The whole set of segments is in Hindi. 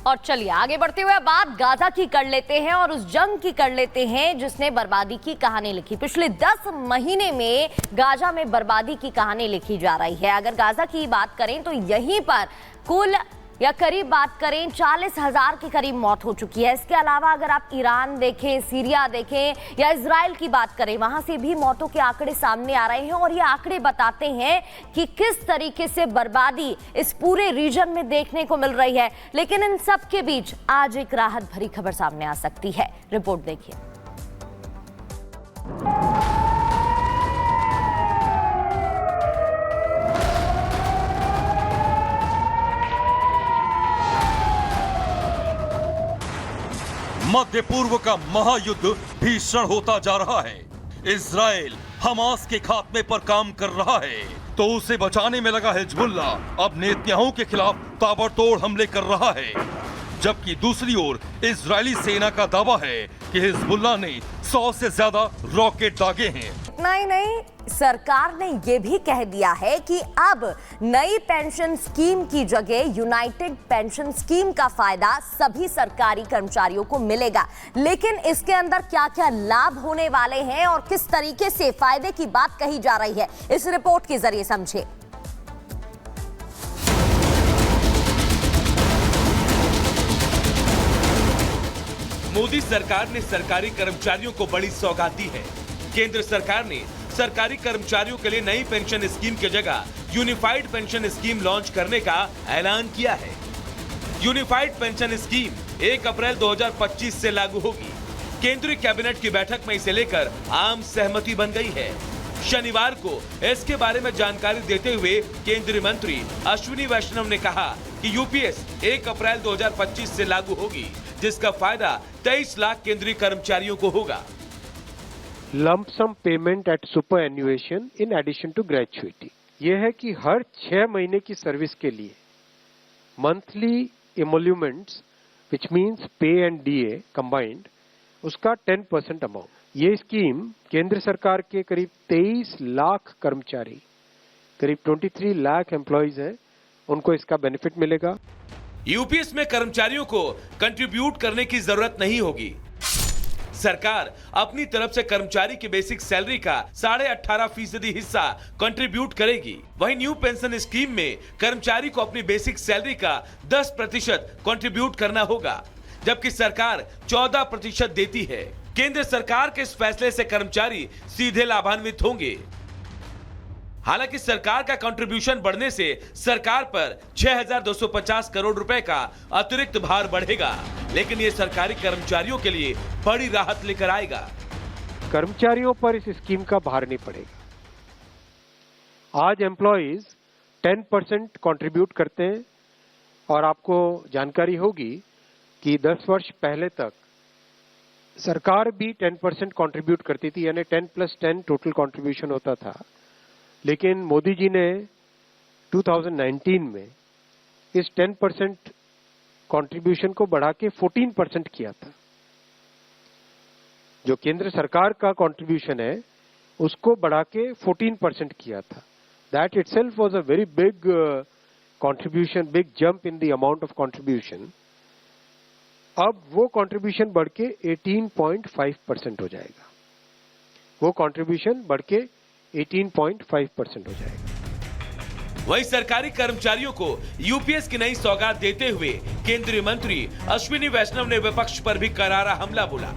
और चलिए आगे बढ़ते हुए बात गाजा की कर लेते हैं और उस जंग की कर लेते हैं जिसने बर्बादी की कहानी लिखी। पिछले 10 महीने में गाजा में बर्बादी की कहानी लिखी जा रही है। अगर गाजा की बात करें तो यहीं पर कुल या करीब बात करें 40,000 के करीब मौत हो चुकी है। इसके अलावा अगर आप ईरान देखें, सीरिया देखें या इजराइल की बात करें, वहां से भी मौतों के आंकड़े सामने आ रहे हैं और ये आंकड़े बताते हैं कि किस तरीके से बर्बादी इस पूरे रीजन में देखने को मिल रही है। लेकिन इन सब के बीच आज एक राहत भरी खबर सामने आ सकती है। रिपोर्ट देखिए। मध्य पूर्व का महायुद्ध भीषण होता जा रहा है। इजराइल हमास के खात्मे पर काम कर रहा है तो उसे बचाने में लगा हिजबुल्ला अब नेतन्याहू के खिलाफ ताबड़तोड़ हमले कर रहा है। जबकि दूसरी ओर इजरायली सेना का दावा है कि हिजबुल्ला ने 100 से ज्यादा रॉकेट दागे हैं। इतना ही नहीं, सरकार ने यह भी कह दिया है कि अब नई पेंशन स्कीम की जगह यूनाइटेड पेंशन स्कीम का फायदा सभी सरकारी कर्मचारियों को मिलेगा। लेकिन इसके अंदर क्या क्या लाभ होने वाले हैं और किस तरीके से फायदे की बात कही जा रही है, इस रिपोर्ट के जरिए समझे। मोदी सरकार ने सरकारी कर्मचारियों को बड़ी सौगात दी है। केंद्र सरकार ने सरकारी कर्मचारियों के लिए नई पेंशन स्कीम की जगह यूनिफाइड पेंशन स्कीम लॉन्च करने का ऐलान किया है। यूनिफाइड पेंशन स्कीम 1 अप्रैल 2025 से लागू होगी। केंद्रीय कैबिनेट की बैठक में इसे लेकर आम सहमति बन गई है। शनिवार को इसके बारे में जानकारी देते हुए केंद्रीय मंत्री अश्विनी वैष्णव ने कहा कि यूपीएस 1 अप्रैल 2025 से लागू होगी, जिसका फायदा 23 लाख केंद्रीय कर्मचारियों को होगा। Lump sum payment at superannuation in addition to gratuity, यह है कि हर 6 महीने की सर्विस के लिए मंथली एमोल्यूमेंट्स विच मींस पे एंड डीए कंबाइंड, उसका 10% अमाउंट। ये स्कीम केंद्र सरकार के करीब 23 लाख कर्मचारी, करीब 23 लाख एम्प्लॉइज हैं, उनको इसका बेनिफिट मिलेगा। यूपीएस में कर्मचारियों को कंट्रीब्यूट करने की जरूरत नहीं होगी। सरकार अपनी तरफ से कर्मचारी की बेसिक सैलरी का 18.5% हिस्सा कंट्रीब्यूट करेगी। वहीं न्यू पेंशन स्कीम में कर्मचारी को अपनी बेसिक सैलरी का 10% कंट्रीब्यूट करना होगा, जबकि सरकार 14% देती है। केंद्र सरकार के इस फैसले से कर्मचारी सीधे लाभान्वित होंगे। हालांकि सरकार का कंट्रीब्यूशन बढ़ने से सरकार पर 6,250 करोड़ रुपए का अतिरिक्त भार बढ़ेगा, लेकिन ये सरकारी कर्मचारियों के लिए बड़ी राहत लेकर आएगा। कर्मचारियों पर इस स्कीम का भार नहीं पड़ेगा। आज एम्प्लॉइज 10% कंट्रीब्यूट करते हैं और आपको जानकारी होगी कि 10 वर्ष पहले तक सरकार भी 10% कंट्रीब्यूट करती थी, यानी 10+10 टोटल कंट्रीब्यूशन होता था। लेकिन मोदी जी ने 2019 में इस 10% कंट्रीब्यूशन को बढ़ा के 14% किया था। जो केंद्र सरकार का कंट्रीब्यूशन है उसको बढ़ा के 14% किया था। That itself was a very big contribution, big jump in the amount of contribution. अब वो कंट्रीब्यूशन बढ़ के 18.5% हो जाएगा। वो कंट्रीब्यूशन बढ़ के 18.5% हो जाएगा। वहीं सरकारी कर्मचारियों को यूपीएस की नई सौगात देते हुए केंद्रीय मंत्री अश्विनी वैष्णव ने विपक्ष पर भी करारा हमला बोला।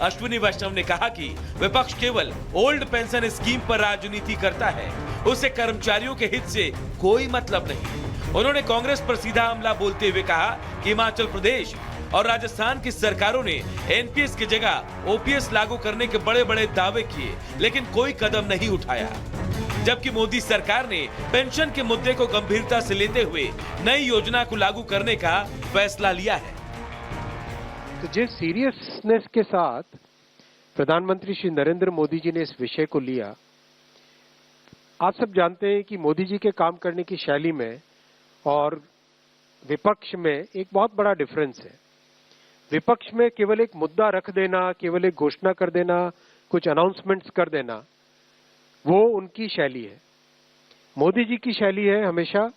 अश्विनी वैष्णव ने कहा कि विपक्ष केवल ओल्ड पेंशन स्कीम पर राजनीति करता है, उसे कर्मचारियों के हित से कोई मतलब नहीं। उन्होंने कांग्रेस पर सीधा हमला बोलते हुए कहा कि हिमाचल प्रदेश और राजस्थान की सरकारों ने एनपीएस की जगह ओपीएस लागू करने के बड़े बड़े दावे किए, लेकिन कोई कदम नहीं उठाया। जबकि मोदी सरकार ने पेंशन के मुद्दे को गंभीरता से लेते हुए नई योजना को लागू करने का फैसला लिया है। तो जिस सीरियसनेस के साथ प्रधानमंत्री श्री नरेंद्र मोदी जी ने इस विषय को लिया, आप सब जानते हैं कि मोदी जी के काम करने की शैली में और विपक्ष में एक बहुत बड़ा डिफरेंस है। विपक्ष में केवल एक मुद्दा रख देना, केवल एक घोषणा कर देना, कुछ अनाउंसमेंट्स कर देना, वो उनकी शैली है। मोदी जी की शैली है हमेशा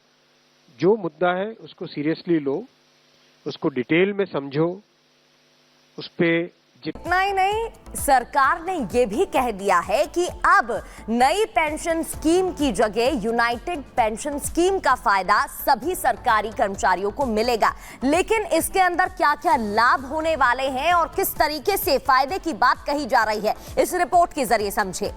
जो मुद्दा है उसको सीरियसली लो, उसको डिटेल में समझो, उस पे इतना ही नहीं, सरकार ने यह भी कह दिया है कि अब नई पेंशन स्कीम की जगह यूनाइटेड पेंशन स्कीम का फायदा सभी सरकारी कर्मचारियों को मिलेगा। लेकिन इसके अंदर क्या क्या लाभ होने वाले हैं और किस तरीके से फायदे की बात कही जा रही है, इस रिपोर्ट के जरिए समझे।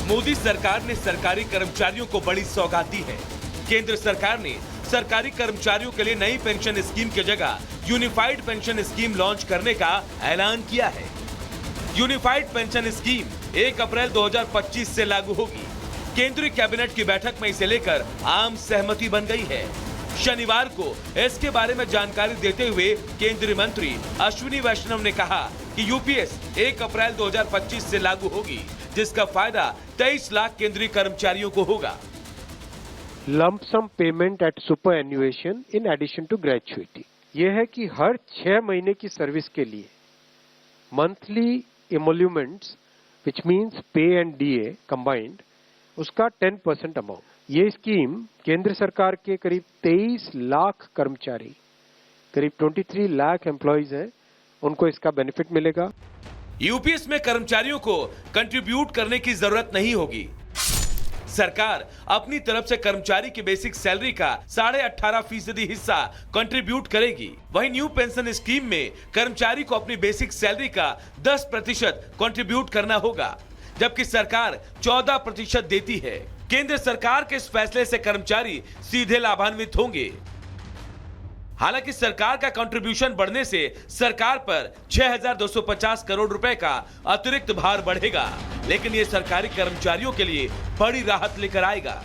मोदी सरकार ने सरकारी कर्मचारियों को बड़ी सौगात दी है। केंद्र सरकार ने सरकारी कर्मचारियों के लिए नई पेंशन स्कीम की जगह यूनिफाइड पेंशन स्कीम लॉन्च करने का ऐलान किया है। यूनिफाइड पेंशन स्कीम 1 अप्रैल 2025 से लागू होगी। केंद्रीय कैबिनेट की बैठक में इसे लेकर आम सहमति बन गई है। शनिवार को इसके बारे में जानकारी देते हुए केंद्रीय मंत्री अश्विनी वैष्णव ने कहा कि यूपीएस 1 अप्रैल 2025 से लागू होगी, जिसका फायदा 23 लाख केंद्रीय कर्मचारियों को होगा। Lump sum payment at superannuation in addition to gratuity, यह है कि हर 6 महीने की सर्विस के लिए मंथली एमोल्यूमेंट्स विच मींस पे एंड डीए कंबाइंड, उसका 10% अमाउंट। ये स्कीम केंद्र सरकार के करीब 23 लाख कर्मचारी, करीब 23 लाख एम्प्लॉइज हैं, उनको इसका बेनिफिट मिलेगा। यूपीएस में कर्मचारियों को कंट्रीब्यूट करने की जरूरत नहीं होगी। सरकार अपनी तरफ से कर्मचारी की बेसिक सैलरी का 18.5% हिस्सा कंट्रीब्यूट करेगी। वहीं न्यू पेंशन स्कीम में कर्मचारी को अपनी बेसिक सैलरी का 10% कंट्रीब्यूट करना होगा, जबकि सरकार 14% देती है। केंद्र सरकार के इस फैसले से कर्मचारी सीधे लाभान्वित होंगे। हालांकि सरकार का कंट्रीब्यूशन बढ़ने से सरकार पर 6,250 करोड़ रुपए का अतिरिक्त भार बढ़ेगा, लेकिन ये सरकारी कर्मचारियों के लिए बड़ी राहत लेकर आएगा।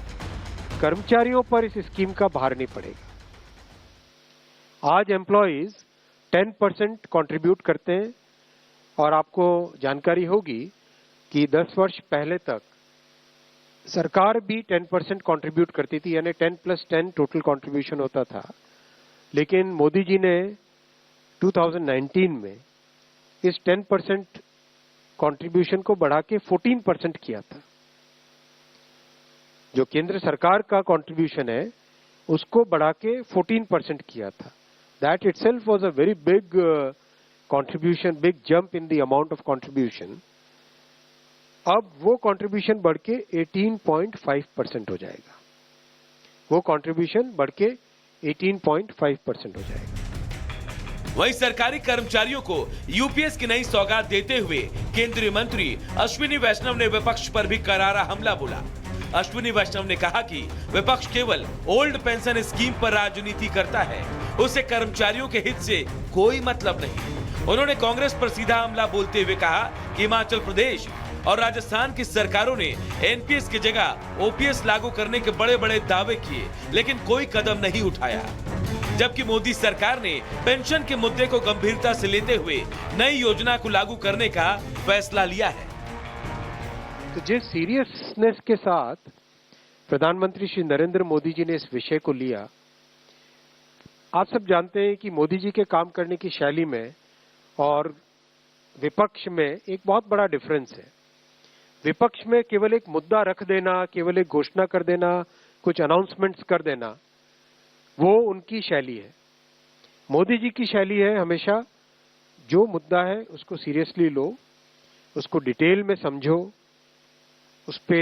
कर्मचारियों पर इस स्कीम का भार नहीं पड़ेगा। आज एम्प्लॉइज 10% कंट्रीब्यूट करते हैं और आपको जानकारी होगी कि 10 वर्ष पहले तक सरकार भी 10% कंट्रीब्यूट करती थी, यानी 10+10 टोटल कंट्रीब्यूशन होता था। लेकिन मोदी जी ने 2019 में इस 10% कंट्रीब्यूशन को बढ़ा के 14% किया था। जो केंद्र सरकार का कंट्रीब्यूशन है उसको बढ़ा के 14% किया था। That itself was a very big contribution, big jump in the amount of contribution. अब वो कंट्रीब्यूशन बढ़ के 18.5% हो जाएगा। वो कंट्रीब्यूशन बढ़ के 18.5% हो जाएगा। वहीं सरकारी कर्मचारियों को यूपीएस की नई सौगात देते हुए केंद्रीय मंत्री अश्विनी वैष्णव ने विपक्ष पर भी करारा हमला बोला। अश्विनी वैष्णव ने कहा कि विपक्ष केवल ओल्ड पेंशन स्कीम पर राजनीति करता है, उसे कर्मचारियों के हित से कोई मतलब नहीं। उन्होंने कांग्रेस पर सीधा हमला बोलते हुए कहा कि हिमाचल प्रदेश और राजस्थान की सरकारों ने एनपीएस की जगह ओपीएस लागू करने के बड़े बड़े दावे किए, लेकिन कोई कदम नहीं उठाया। जबकि मोदी सरकार ने पेंशन के मुद्दे को गंभीरता से लेते हुए नई योजना को लागू करने का फैसला लिया है। तो जिस सीरियसनेस के साथ प्रधानमंत्री श्री नरेंद्र मोदी जी ने इस विषय को लिया, आप सब जानते हैं कि मोदी जी के काम करने की शैली में और विपक्ष में एक बहुत बड़ा डिफरेंस है। विपक्ष में केवल एक मुद्दा रख देना, केवल एक घोषणा कर देना, कुछ अनाउंसमेंट्स कर देना, वो उनकी शैली है। मोदी जी की शैली है हमेशा जो मुद्दा है उसको सीरियसली लो, उसको डिटेल में समझो, उस पे